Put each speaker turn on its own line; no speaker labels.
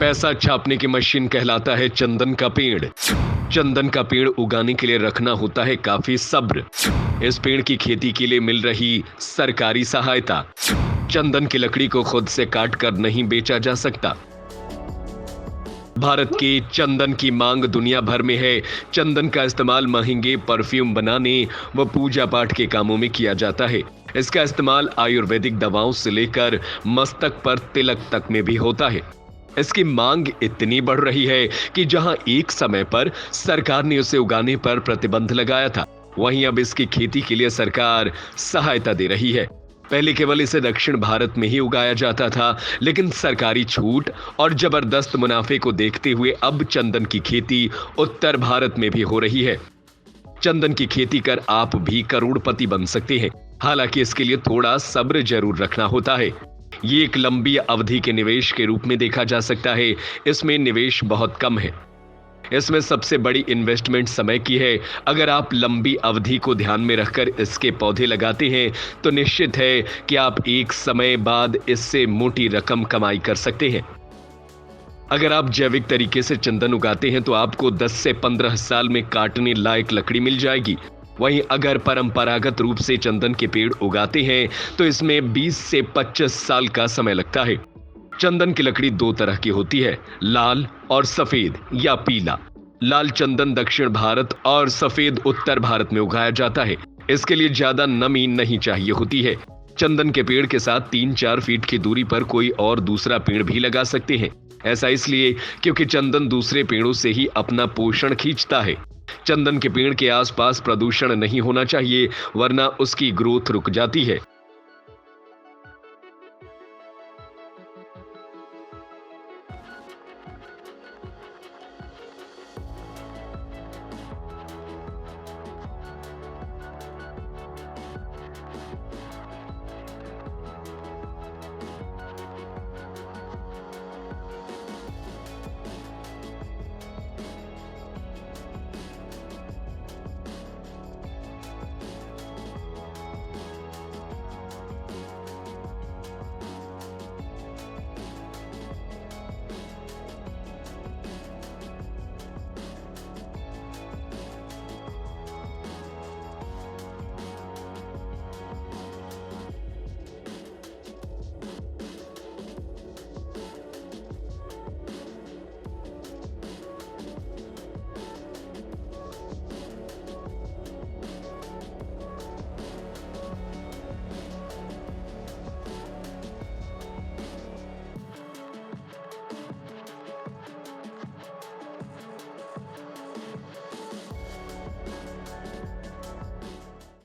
पैसा छापने की मशीन कहलाता है चंदन का पेड़। चंदन का पेड़ उगाने के लिए रखना होता है काफी सब्र। इस पेड़ की खेती के लिए मिल रही सरकारी सहायता। चंदन की लकड़ी को खुद से काट कर नहीं बेचा जा सकता। भारत के चंदन की मांग दुनिया भर में है। चंदन का इस्तेमाल महंगे परफ्यूम बनाने व पूजा पाठ के कामों में किया जाता है। इसका इस्तेमाल आयुर्वेदिक दवाओं से लेकर मस्तक पर तिलक तक में भी होता है। इसकी मांग इतनी बढ़ रही है कि जहां एक समय पर सरकार ने उसे उगाने पर प्रतिबंध लगाया था, वहीं अब इसकी खेती के लिए सरकार सहायता दे रही है। पहले केवल इसे दक्षिण भारत में ही उगाया जाता था, लेकिन सरकारी छूट और जबरदस्त मुनाफे को देखते हुए अब चंदन की खेती उत्तर भारत में भी हो रही है। चंदन की खेती कर आप भी करोड़पति बन सकते हैं। हालांकि इसके लिए थोड़ा सब्र जरूर रखना होता है। ये एक लंबी अवधि के निवेश के रूप में देखा जा सकता है। इसमें निवेश बहुत कम है। इसमें सबसे बड़ी इन्वेस्टमेंट समय की है। अगर आप लंबी अवधि को ध्यान में रखकर इसके पौधे लगाते हैं तो निश्चित है कि आप एक समय बाद इससे मोटी रकम कमाई कर सकते हैं। अगर आप जैविक तरीके से चंदन उगाते हैं तो आपको 10 से 15 साल में काटने लायक लकड़ी मिल जाएगी। वहीं अगर परंपरागत रूप से चंदन के पेड़ उगाते हैं तो इसमें 20 से 25 साल का समय लगता है। चंदन की लकड़ी दो तरह की होती है, लाल और सफेद या पीला। लाल चंदन दक्षिण भारत और सफेद उत्तर भारत में उगाया जाता है। इसके लिए ज्यादा नमी नहीं चाहिए होती है। चंदन के पेड़ के साथ 3-4 फीट की दूरी पर कोई और दूसरा पेड़ भी लगा सकते हैं। ऐसा इसलिए क्योंकि चंदन दूसरे पेड़ों से ही अपना पोषण खींचता है। चंदन के पेड़ के आसपास प्रदूषण नहीं होना चाहिए, वरना उसकी ग्रोथ रुक जाती है।